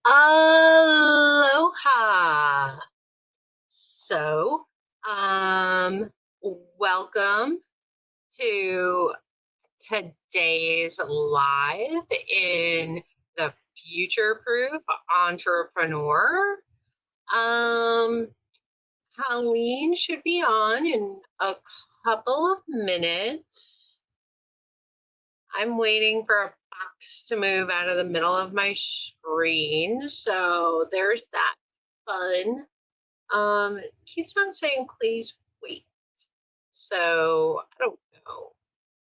Aloha. So, um, welcome to today's live in the Future Proof Entrepreneur. Um, Colleen should be on in a couple of minutes. I'm waiting for a box to move out of the middle of my screen. So there's that fun. It keeps on saying please wait. So I don't know.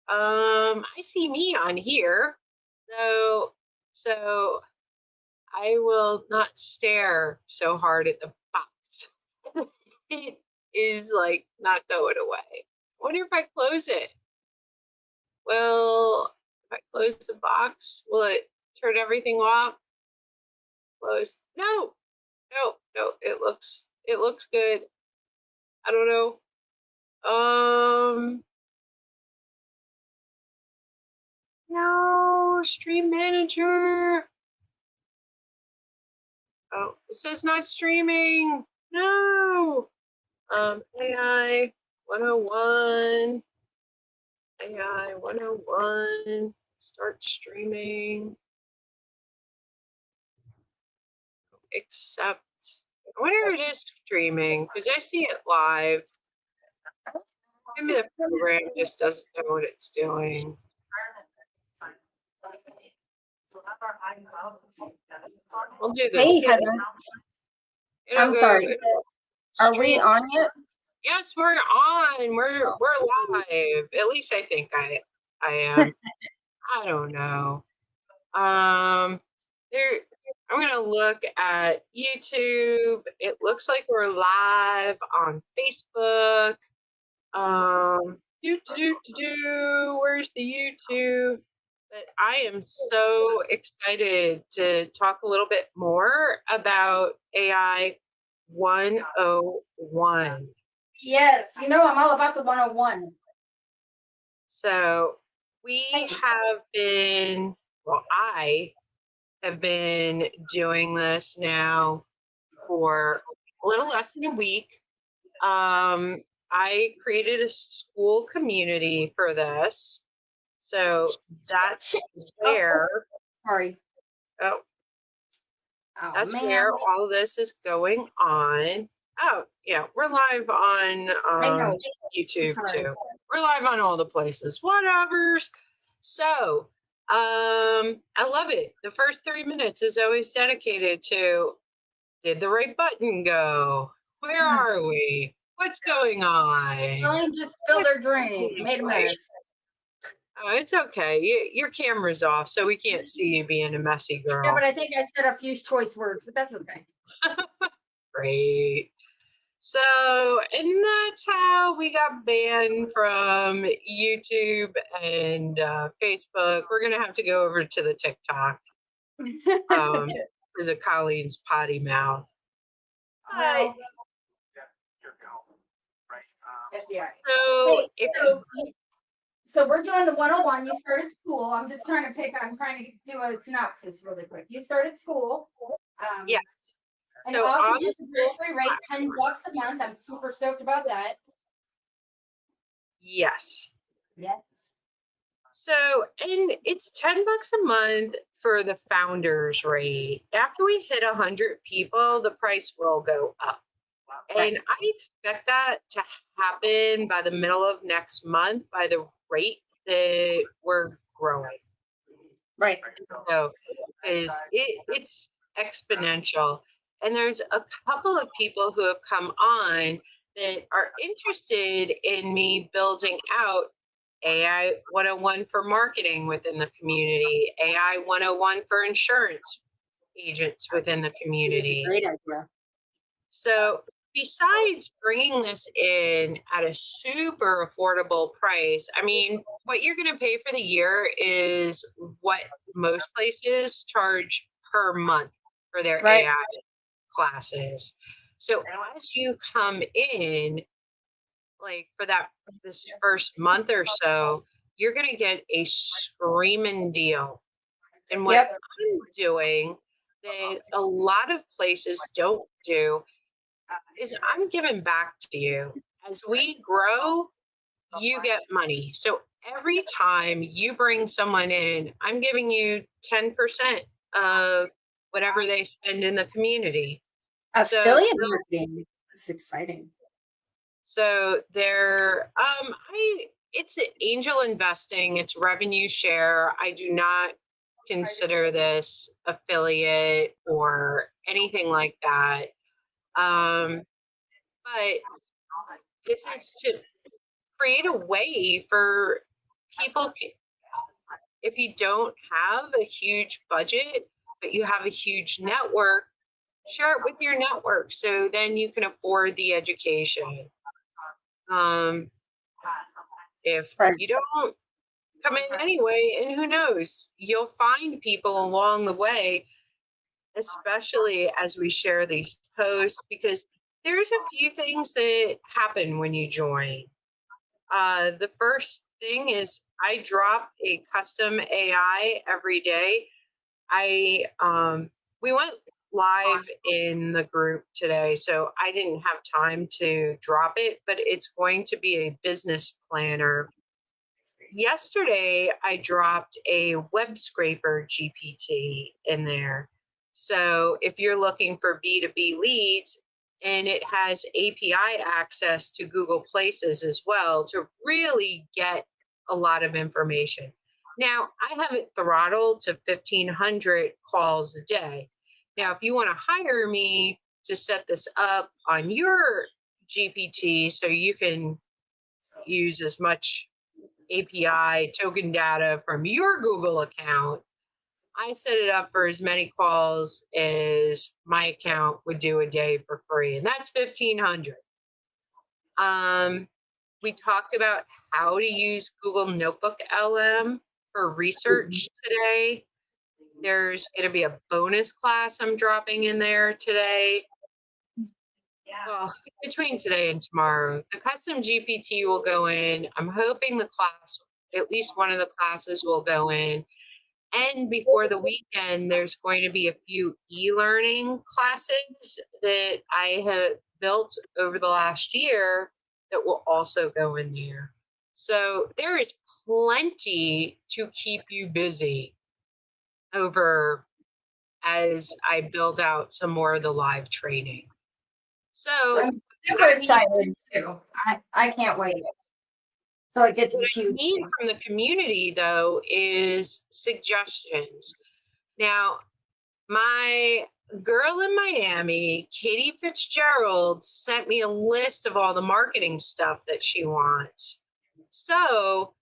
I see me on here. So I will not stare so hard at the box. It is like not going away. I wonder if I close it. Well, if I close the box, will it turn everything off? Close. No. It looks good. I don't know. No, stream manager. Oh, it says not streaming. No. AI 101. AI 101. Start streaming. Accept. I wonder if it is streaming because I see it live. Maybe the program just doesn't know what it's doing. We'll do this. Hey, Heather. I'm sorry. Are we on yet? Yes, we're on. We're live. At least I think I am. I don't know. There. I'm gonna look at YouTube. It looks like we're live on Facebook. Where's the YouTube? But I am so excited to talk a little bit more about AI 101. Yes, I'm all about the 101. So I have been doing this now for a little less than a week. I created a school community for this. So that's where. Sorry. Oh, that's man. Where all this is going on. Oh, yeah, we're live on YouTube too. We're live on all the places. Whatevers. So, I love it. The first 3 minutes is always dedicated to, did the right button go? Where are we? What's going on? Colleen just spilled her drink. Made a mess. Oh, it's okay. Your camera's off, so we can't see you being a messy girl. Yeah, but I think I said a few choice words, but that's okay. Great. So, and that's how we got banned from YouTube and Facebook. We're going to have to go over to the TikTok because of Colleen's potty mouth. So we're doing the 101. You started school. I'm trying to do a synopsis really quick. You started school. Yes. And so August grocery rate $10 a month. I'm super stoked about that. Yes. So, and it's $10 a month for the founders rate. After we hit 100 people, the price will go up. And I expect that to happen by the middle of next month by the rate that we're growing. Right. So, it's exponential. And there's a couple of people who have come on that are interested in me building out AI 101 for marketing within the community, AI 101 for insurance agents within the community. Great idea. So besides bringing this in at a super affordable price, I mean, what you're going to pay for the year is what most places charge per month for their AI classes. So as you come in, like for this first month or so, you're going to get a screaming deal. And what I'm doing that a lot of places don't do is I'm giving back to you. As we grow, you get money. So every time you bring someone in, I'm giving you 10% of whatever they spend in the community. Affiliate marketing. It's exciting. So it's angel investing, it's revenue share. I do not consider this affiliate or anything like that. But this is to create a way for people. If you don't have a huge budget, but you have a huge network, share it with your network so then you can afford the education. If you don't come in anyway, and who knows, you'll find people along the way, especially as we share these posts, because there's a few things that happen when you join. The first thing is I drop a custom AI every day. We went live in the group today, so I didn't have time to drop it, but it's going to be a business planner. Yesterday, I dropped a web scraper GPT in there. So if you're looking for B2B leads, and it has API access to Google Places as well to really get a lot of information. Now, I have it throttled to 1,500 calls a day. Now, if you want to hire me to set this up on your GPT so you can use as much API token data from your Google account, I set it up for as many calls as my account would do a day for free, and that's 1,500. We talked about how to use Google Notebook LM for research today. There's going to be a bonus class I'm dropping in there today. Well, between today and tomorrow, the custom GPT will go in. I'm hoping the class, at least one of the classes will go in. And before the weekend, there's going to be a few e-learning classes that I have built over the last year that will also go in there. So there is plenty to keep you busy over as I build out some more of the live training. So I'm super excited too. I can't wait. So it gets huge. What I need from the community, though, is suggestions. Now, my girl in Miami, Katie Fitzgerald, sent me a list of all the marketing stuff that she wants. So,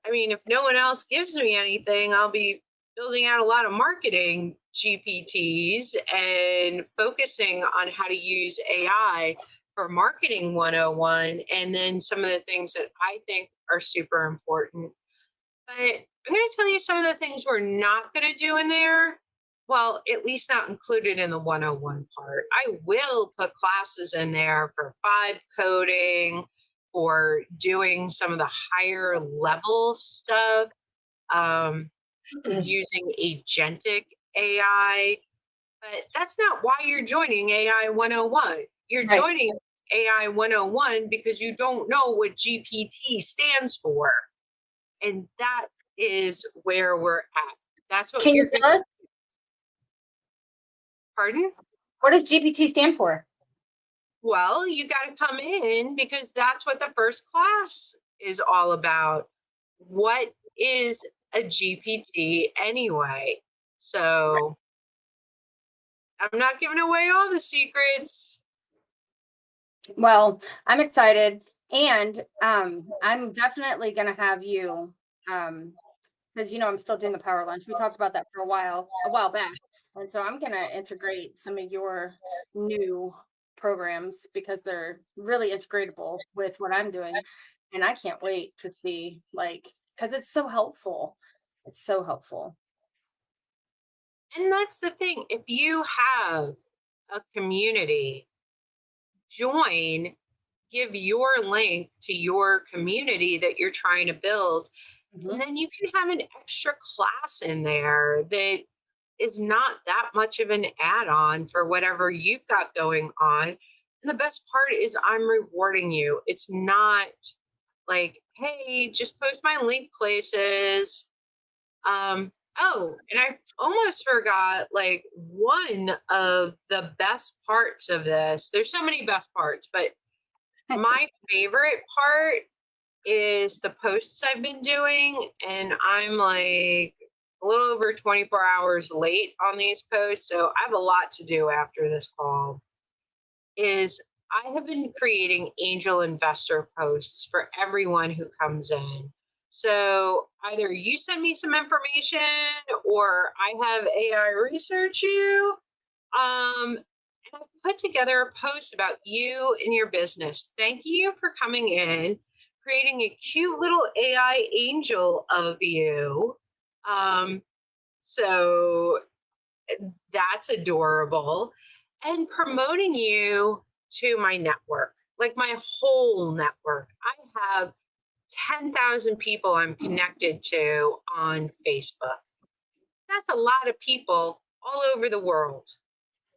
I mean, if no one else gives me anything, I'll be building out a lot of marketing GPTs and focusing on how to use AI for marketing 101, and then some of the things that I think are super important. But I'm going to tell you some of the things we're not going to do in there. Well, at least not included in the 101 part. I will put classes in there for vibe coding or doing some of the higher level stuff, using agentic AI. But that's not why you're joining AI 101. You're joining AI 101 because you don't know what GPT stands for. And that is where we're at. That's what Can you tell us? Pardon? What does GPT stand for? Well, you got to come in because that's what the first class is all about. What is a GPT anyway? So I'm not giving away all the secrets. Well, I'm excited, and I'm definitely going to have you, because I'm still doing the power lunch. We talked about that for a while back, and so I'm going to integrate some of your new programs because they're really integratable with what I'm doing, and I can't wait to see, because it's so helpful. It's so helpful. And that's the thing. If you have a community, join, give your link to your community that you're trying to build. And then you can have an extra class in there that is not that much of an add-on for whatever you've got going on. And the best part is I'm rewarding you. It's not like, hey, just post my link places. Oh, and I almost forgot like one of the best parts of this. There's so many best parts, but my favorite part is the posts I've been doing, and I'm like a little over 24 hours late on these posts, so I have a lot to do after this call. Is I have been creating angel investor posts for everyone who comes in. So either you send me some information or I have AI research you. And I put together a post about you and your business. Thank you for coming in, creating a cute little AI angel of you. Um, so that's adorable. And promoting you to my network, like my whole network. I have 10,000 people I'm connected to on Facebook. That's a lot of people all over the world.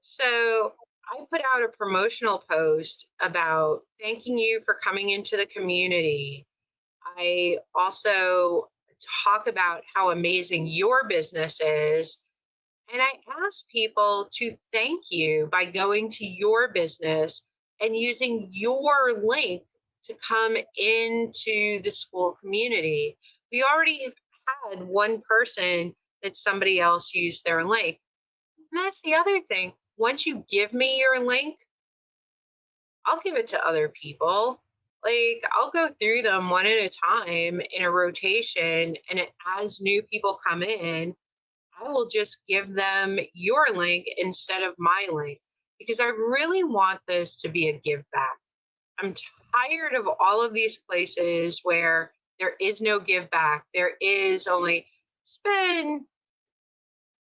So I put out a promotional post about thanking you for coming into the community. I also talk about how amazing your business is. And I ask people to thank you by going to your business and using your link to come into the school community. We already have had one person that somebody else used their link. And that's the other thing. Once you give me your link, I'll give it to other people. Like I'll go through them one at a time in a rotation. And as new people come in, I will just give them your link instead of my link because I really want this to be a give back. I'm tired of all of these places where there is no give back. There is only spend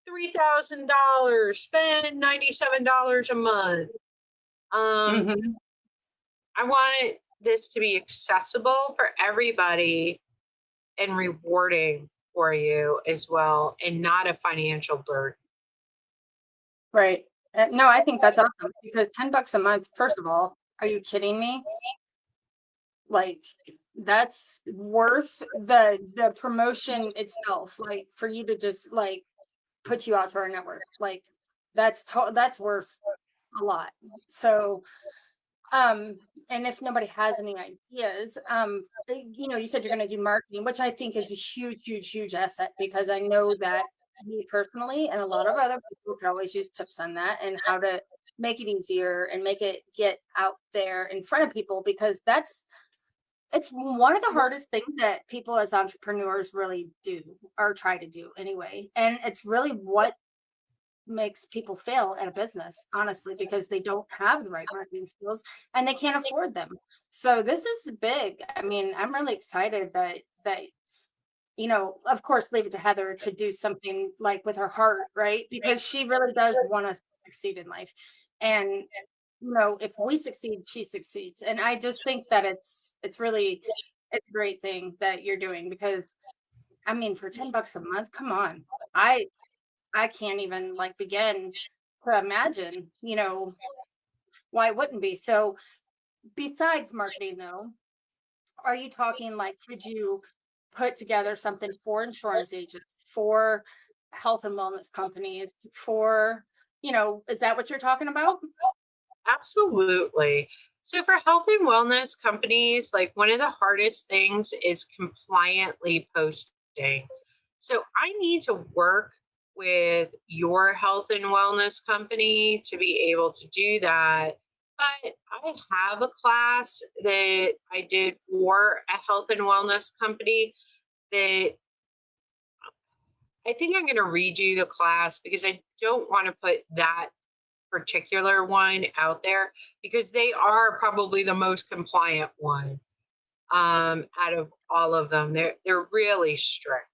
$3,000, spend $97 a month. Mhm. I want this to be accessible for everybody and rewarding for you as well, and not a financial burden. Right. No, I think that's awesome because $10 a month, first of all, are you kidding me? Like that's worth the promotion itself, like for you to just like put you out to our network. Like that's worth a lot. So and if nobody has any ideas, you said you're going to do marketing, which I think is a huge asset because I know that me personally and a lot of other people could always use tips on that and how to make it easier and make it get out there in front of people because it's one of the hardest things that people as entrepreneurs really do or try to do anyway. And it's really what makes people fail at a business, honestly, because they don't have the right marketing skills and they can't afford them. So this is big. I mean, I'm really excited that of course, leave it to Heather to do something like with her heart, right? Because she really does want us to succeed in life. And if we succeed, she succeeds. And I just think that it's a great thing that you're doing because I mean, for $10 a month, come on. I can't even like begin to imagine, why it wouldn't be. So besides marketing though, are you talking like could you put together something for insurance agents, for health and wellness companies, for is that what you're talking about? Absolutely. So for health and wellness companies, like one of the hardest things is compliantly posting. So I need to work with your health and wellness company to be able to do that. But I have a class that I did for a health and wellness company that I think I'm going to redo the class because I don't want to put that particular one out there because they are probably the most compliant one out of all of them. They're really strict.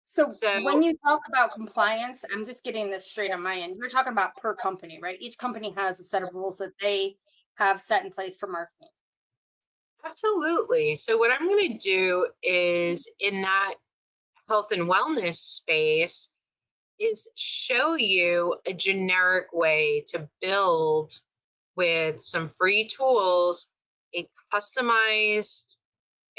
So So when you talk about compliance, I'm just getting this straight on my end. You're talking about per company, right? Each company has a set of rules that they have set in place for marketing. absolutely. So what I'm going to do is in that health and wellness space is show you a generic way to build with some free tools, a customized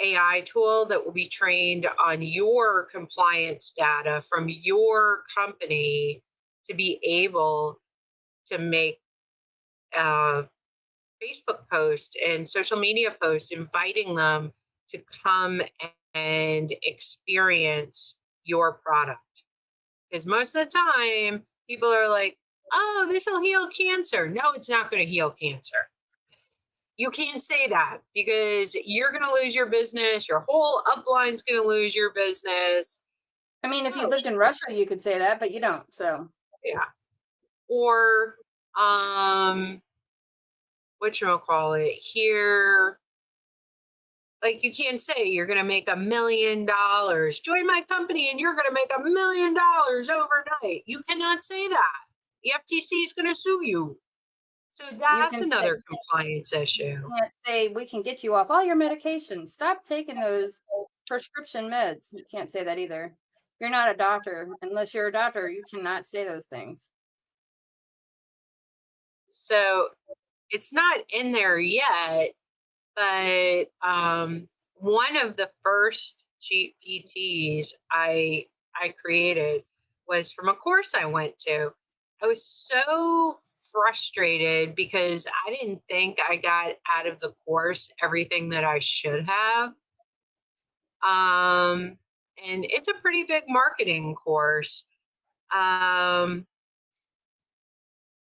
AI tool that will be trained on your compliance data from your company to be able to make a Facebook post and social media posts inviting them to come and experience your product. Because most of the time, people are like, oh, this will heal cancer. No, it's not going to heal cancer. You can't say that because you're going to lose your business. Your whole upline's going to lose your business. I mean, if you lived in Russia, you could say that, but you don't. So yeah. Or whatchamacallit here. Like you can't say you're going to make $1 million. Join my company and you're going to make $1 million overnight. You cannot say that. The FTC is going to sue you. So that's another compliance issue. You can't say we can get you off all your medications. Stop taking those prescription meds. You can't say that either. You're not a doctor. Unless you're a doctor, you cannot say those things. So it's not in there yet, but one of the first GPTs I created was from a course I went to. I was so frustrated because I didn't think I got out of the course everything that I should have. And it's a pretty big marketing course.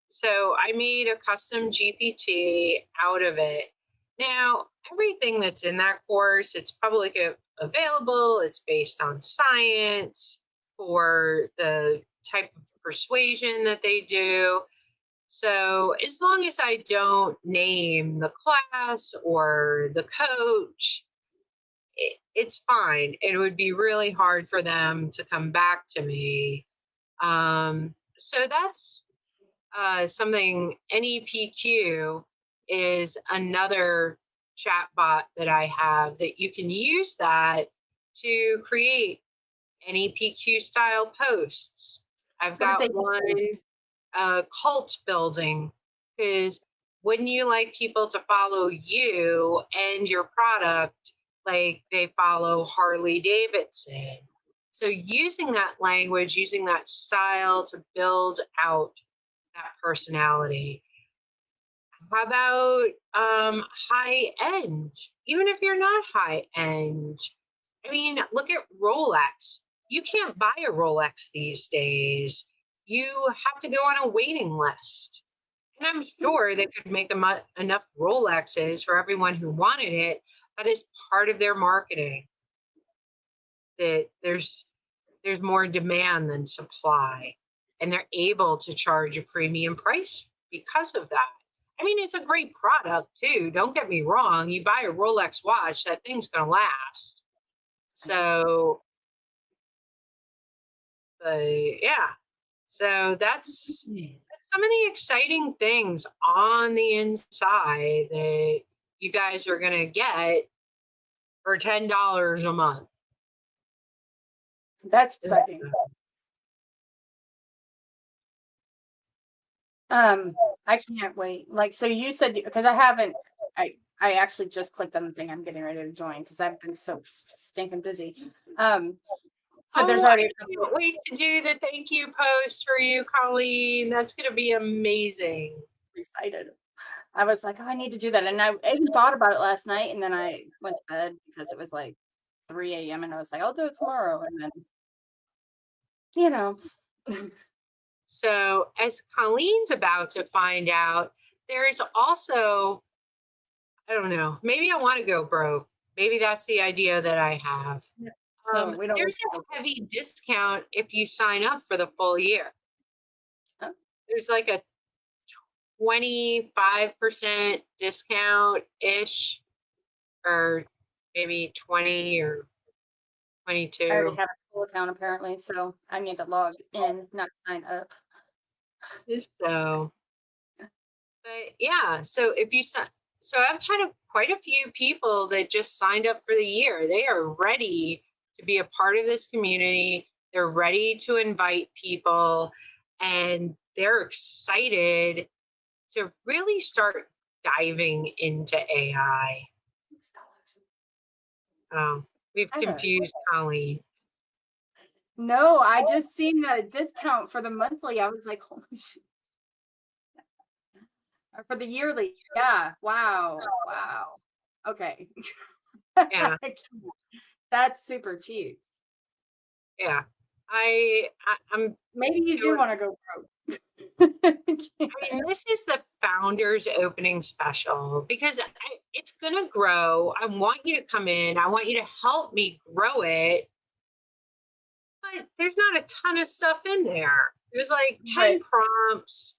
So I made a custom GPT out of it. Now, everything that's in that course, it's public available. It's based on science for the type of persuasion that they do. So as long as I don't name the class or the coach, it's fine. It would be really hard for them to come back to me. So that's something. NEPQ is another chatbot that I have that you can use that to create NEPQ style posts. I've got one cult building, because wouldn't you like people to follow you and your product like they follow Harley Davidson? So using that language, using that style to build out that personality. How about high end? Even if you're not high end, I mean, look at Rolex. You can't buy a Rolex these days. You have to go on a waiting list. And I'm sure they could make enough Rolexes for everyone who wanted it. That is part of their marketing. That there's more demand than supply, and they're able to charge a premium price because of that. I mean, it's a great product too. Don't get me wrong. You buy a Rolex watch, that thing's going to last. So, yeah. So that's some of the exciting things on the inside that you guys are going to get for $10 a month. That's exciting. I can't wait. Like, so you said, because I actually just clicked on the thing. I'm getting ready to join because I've been so stinking busy. So there's already. I can't wait to do the thank you post for you, Colleen. That's going to be amazing. I'm excited. I was like, oh, I need to do that. And I even thought about it last night, and then I went to bed because it was like 3 a.m. and I was like, I'll do it tomorrow. And then, you know. So as Colleen's about to find out, there's also, I don't know, maybe I want to go broke. Maybe that's the idea that I have. There's a heavy discount if you sign up for the full year. Huh? There's like a 25% discount-ish, or maybe 20 or 22. I already have a school account apparently, so I need to log in, not sign up. So, but yeah, so if you so I've had quite a few people that just signed up for the year. They are ready to be a part of this community. They're ready to invite people, and they're excited to really start diving into AI. Oh, we've confused Colleen. No, I just seen the discount for the monthly. I was like, holy shit. Or for the yearly. Yeah. Wow. Wow. Okay. Yeah, That's super cheap. yeah. I'm Maybe you do doing. want to go broke. I mean, this is the founders opening special because it's going to grow. I want you to come in. I want you to help me grow it. But there's not a ton of stuff in there. There's like 10 Right. prompts,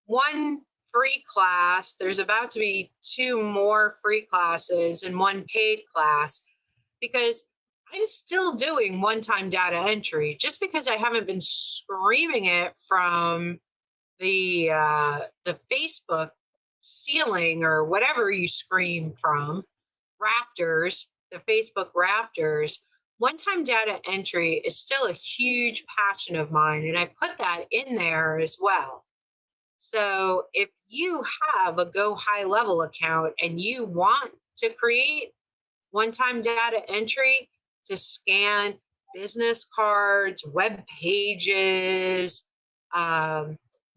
one free class. There's about to be 2 more free classes and 1 paid class because I'm still doing one-time data entry. Just because I haven't been screaming it from the Facebook ceiling or whatever you scream from, rafters, the Facebook rafters, one-time data entry is still a huge passion of mine, and I put that in there as well. So if you have a Go High Level account and you want to create one-time data entry to scan business cards, web pages,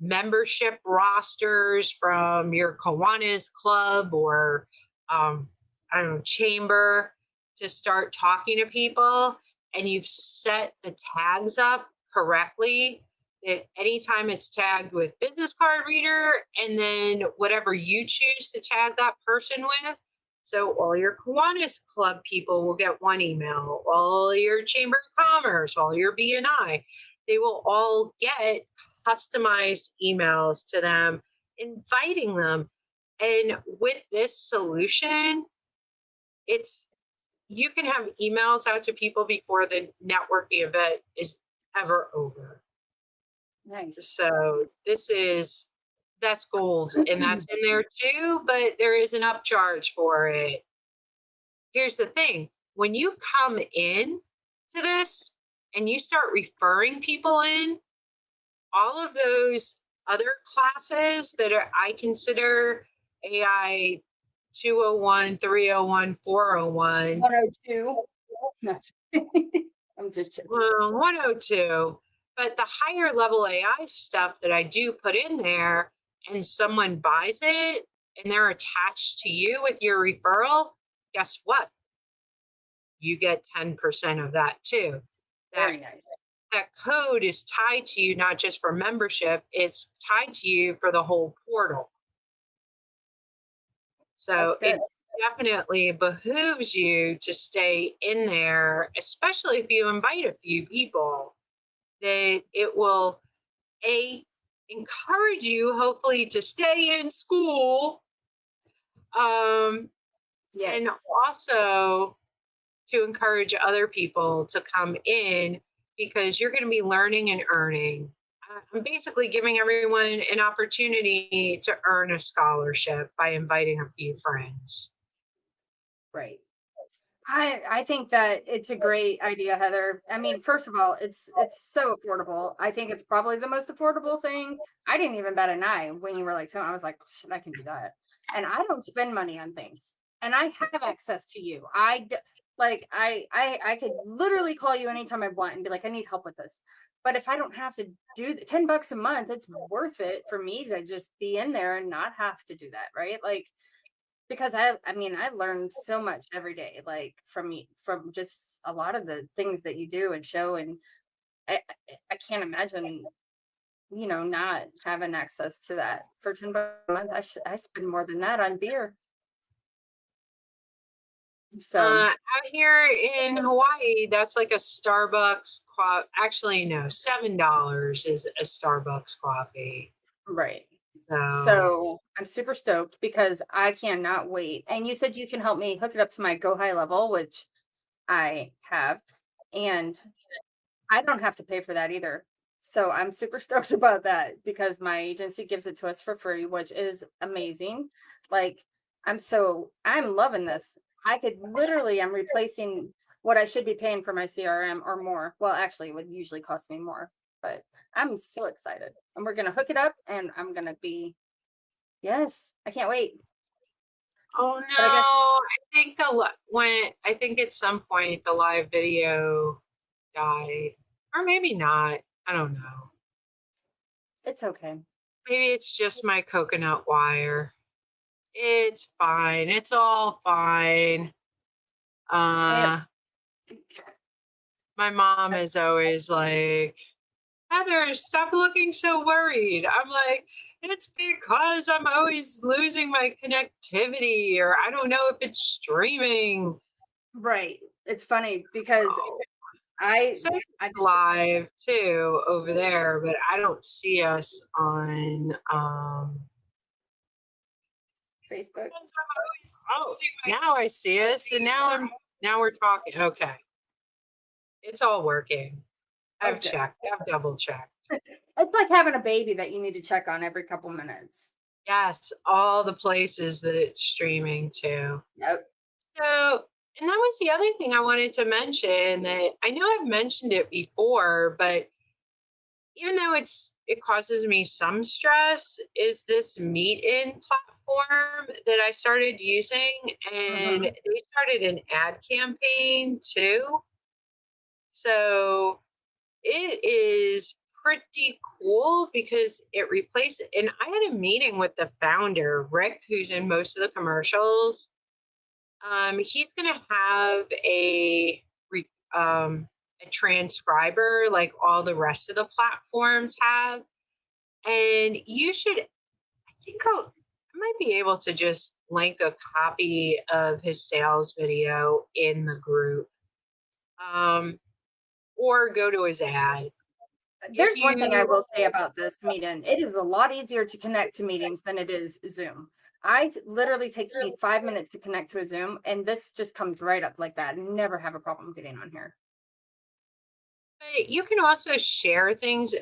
membership rosters from your Kiwanis club or I don't know, chamber to start talking to people, and you've set the tags up correctly, that anytime it's tagged with business card reader and then whatever you choose to tag that person with. So all your Kiwanis Club people will get one email, all your Chamber of Commerce, all your BNI, they will all get customized emails to them, inviting them. And with this solution, it's you can have emails out to people before the networking event is ever over. Nice. So that's gold, and that's in there too, but there is an upcharge for it. Here's the thing. When you come in to this and you start referring people in, all of those other classes that I consider AI 201, 301, 401, 102. That's I'm just joking. 102, but the higher level AI stuff that I do put in there and someone buys it and they're attached to you with your referral, guess what? You get 10% of that too. Very nice. That code is tied to you, not just for membership, it's tied to you for the whole portal. So it definitely behooves you to stay in there, especially if you invite a few people, that it will encourage you hopefully to stay in school. Yes. And also to encourage other people to come in because you're going to be learning and earning. I'm basically giving everyone an opportunity to earn a scholarship by inviting a few friends. Right. I think that it's a great idea, Heather. I mean, first of all, it's so affordable. I think it's probably the most affordable thing. I didn't even bat an eye when you were like, so I was like, shit, I can do that. And I don't spend money on things. And I have access to you. I could literally call you anytime I want and be like, I need help with this. But if I don't have to do $10 a month, it's worth it for me to just be in there and not have to do that, right? Like, because I mean, I learned so much every day, like from just a lot of the things that you do and show, and I can't imagine, not having access to that for $10 a month. I spend more than that on beer. So Out here in Hawaii, that's like a Starbucks actually, no, $7 is a Starbucks coffee. right. So So I'm super stoked because I cannot wait. And you said you can help me hook it up to my Go High Level, which I have, and I don't have to pay for that either. So I'm super stoked about that because my agency gives it to us for free, which is amazing. Like I'm loving this. I'm replacing what I should be paying for my CRM or more. Well, actually, it would usually cost me more, but I'm so excited. And we're gonna hook it up, and I'm gonna be yes, I can't wait. Oh no, But I guess I think I think at some point the live video died, or maybe not. I don't know. it's okay. Maybe it's just my coconut wire. It's fine. It's all fine. I, Uh, my mom is always like, Heather, stop looking so worried. I'm like, it's because I'm always losing my connectivity, or I don't know if it's streaming. right. It's funny because Oh, it I says I it's just live too over there, but I don't see us on Facebook. oh, now I see us, and now we're talking. Okay. It's all working. I've Okay. checked. I've double checked. It's like having a baby that you need to check on every couple minutes. Yes, all the places that it's streaming to. Yep. So, and that was the other thing I wanted to mention, that I know I've mentioned it before, but even though it causes me some stress, is this meet in platform that I started using, and Mhm. they started an ad campaign too. So it is pretty cool because it replaces, and I had a meeting with the founder, Rick, who's in most of the commercials. He's going to have a transcriber like all the rest of the platforms have. And you should, I think I might be able to just link a copy of his sales video in the group, or go to his ad. If There's one thing I you will say about this meeting. It is a lot easier to connect to meetings than it is Zoom. Literally takes me 5 minutes to connect to a Zoom, and this just comes right up like that. Never have a problem getting on here. But you can also share things,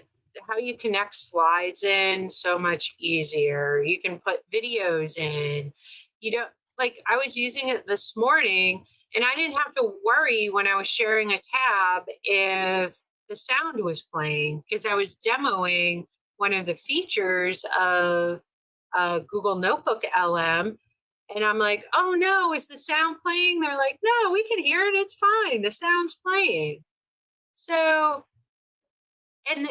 how you connect slides in so much easier. You can put videos in. You don't, like, I was using it this morning, and I didn't have to worry when I was sharing a tab if the sound was playing, because I was demoing one of the features of Google Notebook LM. And I'm like, oh no, is the sound playing? They're like, no, we can hear it. It's fine. The sound's playing. So, and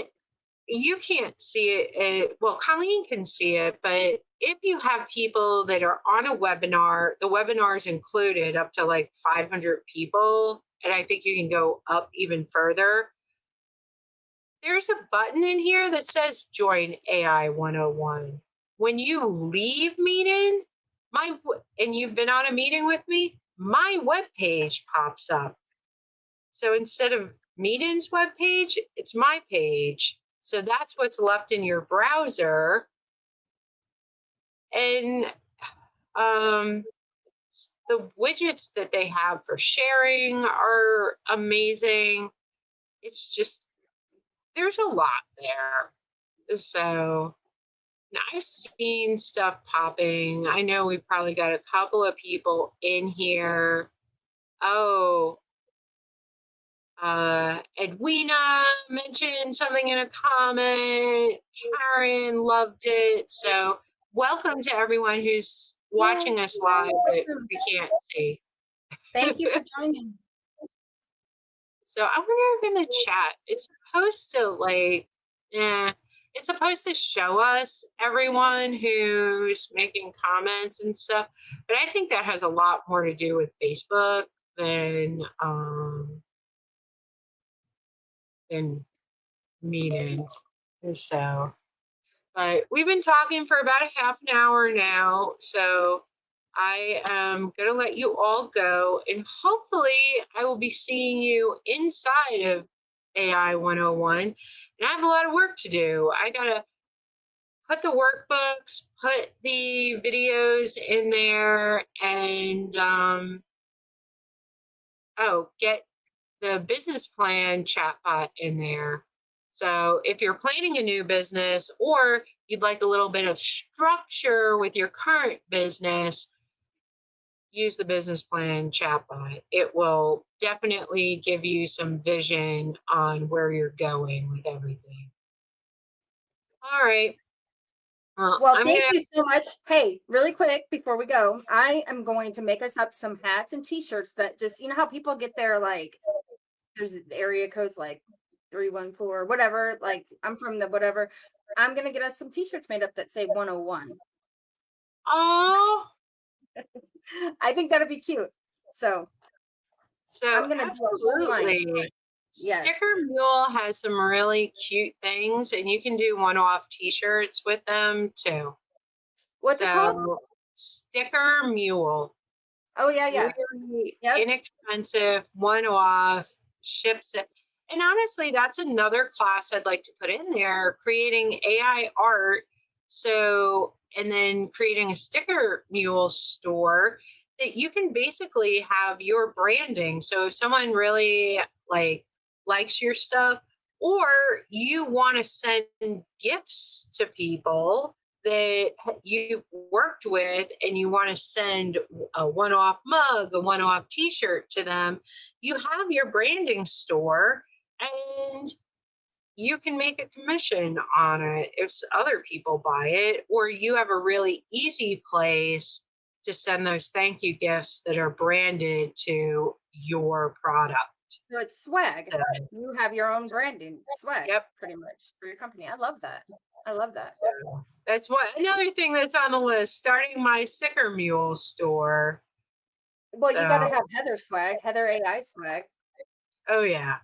you can't see it. Well, Colleen can see it, but if you have people that are on a webinar, the webinar is included up to like 500 people. And I think you can go up even further. There's a button in here that says join AI 101. When you leave meeting, and you've been on a meeting with me, my web page pops up. So instead of Meeting's webpage, it's my page. So that's what's left in your browser. And the widgets that they have for sharing are amazing. It's just, there's a lot there. So now I've seen stuff popping. I know we've probably got a couple of people in here. Oh, Edwina mentioned something in a comment. Karen loved it. So welcome to everyone who's watching us live that we can't see. Thank you for joining. So I wonder if in the chat it's supposed to it's supposed to show us everyone who's making comments and stuff. But I think that has a lot more to do with Facebook than meeting. So, but we've been talking for about a half an hour now. So I am going to let you all go. And hopefully, I will be seeing you inside of AI 101. And I have a lot of work to do. I got to put the workbooks, put the videos in there, and get the business plan chatbot in there. So if you're planning a new business, or you'd like a little bit of structure with your current business, use the business plan chatbot. It will definitely give you some vision on where you're going with everything. All right. Well, I'm thank gonna. you so much. Hey, really quick before we go, I am going to make us up some hats and t-shirts that just, you know how people get their like, there's area codes like 314, whatever. Like I'm from the whatever. I'm going to get us some t-shirts made up that say 101. Oh, I think that'd be cute. So so I'm going to do a whole line. absolutely. Yes. Sticker Mule has some really cute things, and you can do one-off T-shirts with them too. What's it called? So, Sticker Mule, Oh, yeah. really Yep. inexpensive, one-off, ships it. And honestly, that's another class I'd like to put in there, creating AI art. So, and then creating a Sticker Mule store that you can basically have your branding. So if someone really like likes your stuff, or you want to send gifts to people that you've worked with and you want to send a one-off mug, a one-off t-shirt to them, you have your branding store and you can make a commission on it if other people buy it, or you have a really easy place to send those thank you gifts that are branded to your product. So it's swag. So, You have your own branding swag, yep. pretty much for your company. I love that. I love that. So that's what another thing that's on the list, starting my Sticker Mule store. Well, you got to So, have Heather swag, Heather AI swag. oh yeah,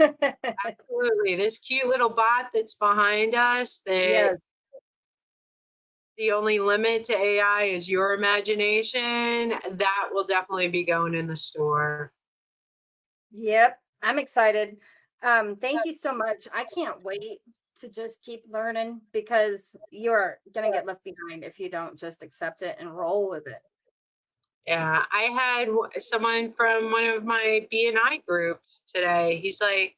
absolutely. This cute little bot that's behind us that Yes. the only limit to AI is your imagination, that will definitely be going in the store. Yep. I'm excited. Thank you so much. I can't wait to just keep learning because you're going to get left behind if you don't just accept it and roll with it. Yeah, I had someone from one of my BNI groups today. He's like,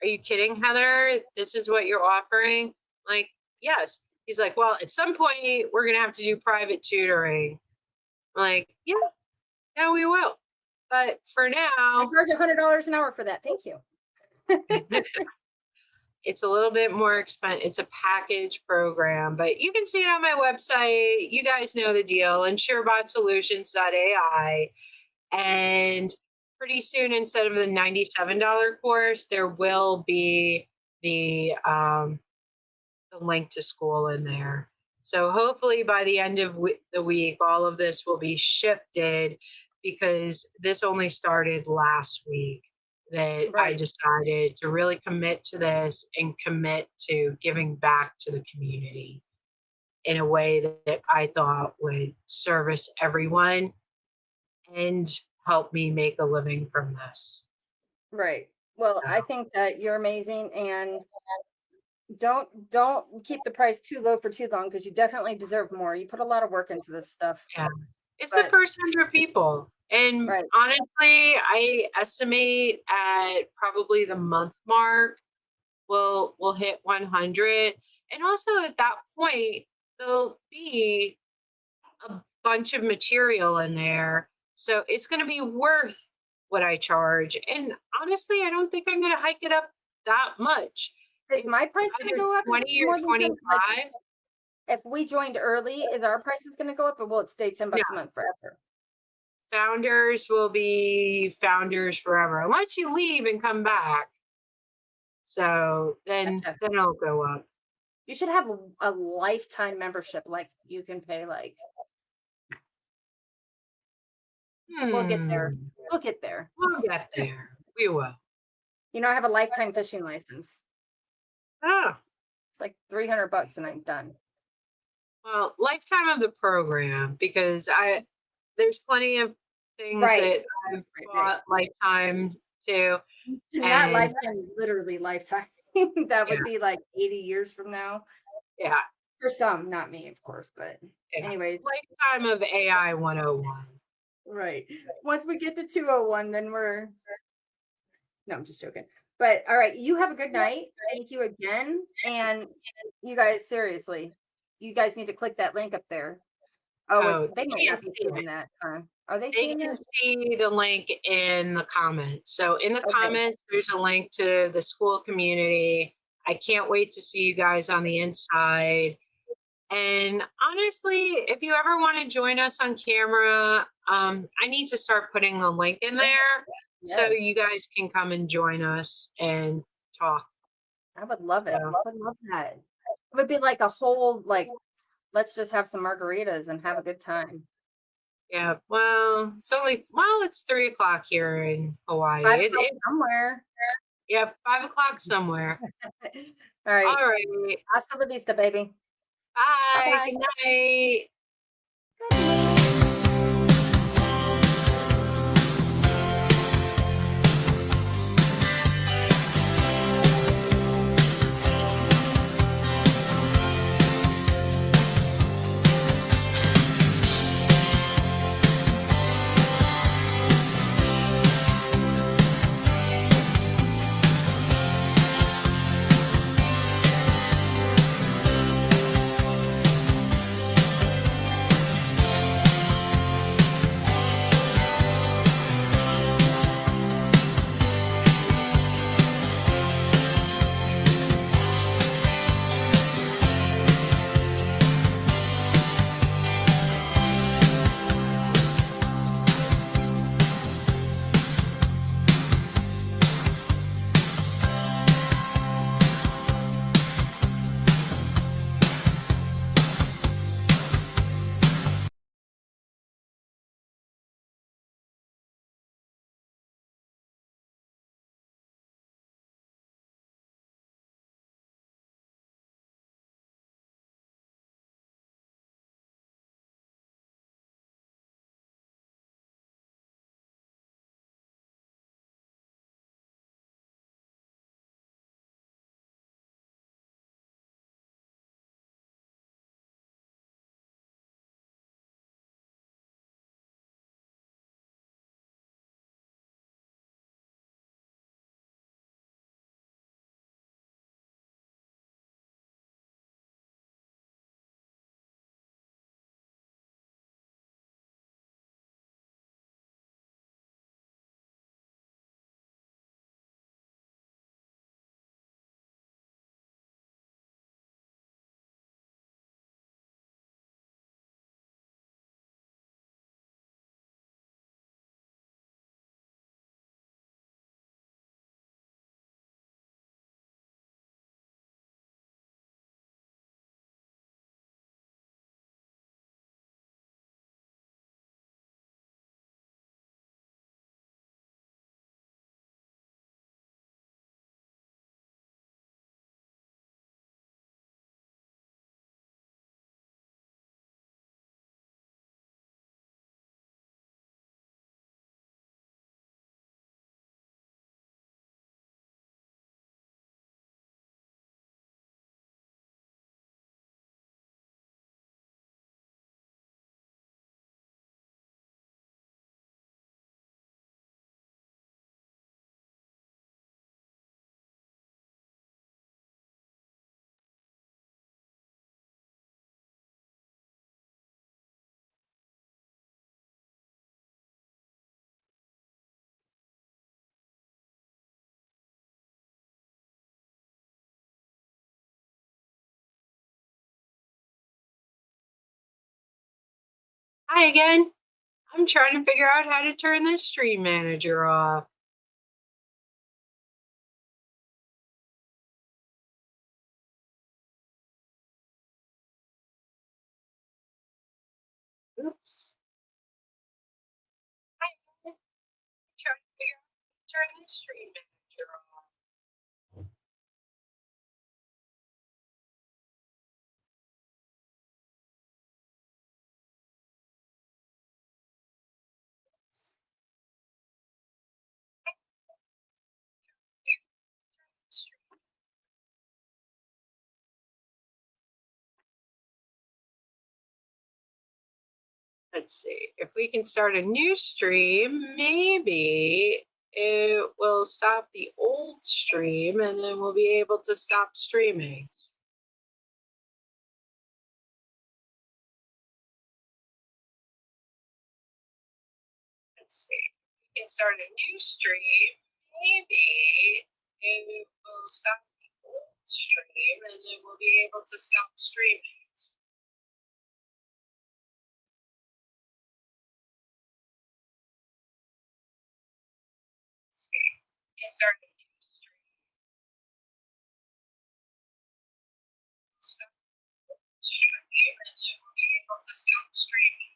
"Are you kidding, Heather? This is what you're offering?" Like, yes. He's like, "Well, at some point, we're going to have to do private tutoring." I'm like, "Yeah, yeah, we will." But for I now, charge $100 an hour for that. Thank you. it's a little bit more expensive. It's a package program, but you can see it on my website. You guys know the deal, insurebotsolutions.ai. And pretty soon, instead of the $97 course, there will be the link to school in there. So hopefully by the end of the week, all of this will be shifted, because this only started last week that I Right. decided to really commit to this and commit to giving back to the community in a way that I thought would service everyone and help me make a living from this. Right. Well, So, I think that you're amazing and don't keep the price too low for too long because you definitely deserve more. You put a lot of work into this stuff. yeah, it's the But first 100 people. And right. honestly, I estimate at probably the month mark, we'll hit 100. And also at that point, there'll be a bunch of material in there. So it's going to be worth what I charge. And honestly, I don't think I'm going to hike it up that much. Is It's my price going to either go up 20 or more than 10? Like 25. if we joined early, is our prices going to go up or will it stay $10 No, a month forever? founders will be founders forever unless you leave and come back. So then Gotcha. it'll go up. You should have a lifetime membership. Like you can pay like, we'll get there. Hmm. We'll get there. We'll get there. We will. You know, I have a lifetime fishing license. Oh, It's like $300 and I'm done. well, lifetime of the program, because there's plenty of things Right. that I've Right. bought lifetime to. Not And lifetime, literally lifetime. That yeah, would be like 80 years from now. yeah, For some, not me, of course, but yeah. anyways, Lifetime of AI 101. right. Once we get to 201, then we're no, I'm just joking. But all right, you have a good night. Thank you again. And you guys, seriously, you guys need to click that link up there. Oh, it's Oh, they you might not can't be see seeing it. that. Are they They seeing can it? see the link in the comments. So in the Okay. comments, there's a link to the school community. I can't wait to see you guys on the inside. And honestly, if you ever want to join us on camera, I need to start putting the link in there so Yes. you guys can come and join us and talk. I would love it. So I would love that. It would be like a whole, like, let's just have some margaritas and have a good time. yeah, well, it's 3 o'clock here in Hawaii. 5 o'clock somewhere. Yeah, 5 o'clock somewhere. All right. All right. Hasta la vista, baby. Bye. Bye-bye. Good night. Good night. Hi again. I'm trying to figure out how to turn this stream manager off. Oops. I'm trying to figure out how to turn this stream manager off. Let's see if we can start a new stream. Maybe it will stop the old stream and then we'll be able to stop streaming. can start a new stream. Maybe it will stop the old stream and then we'll be able to stop streaming. Let's see. You can start a new stream. Stop the old stream and then we'll be able to stop streaming.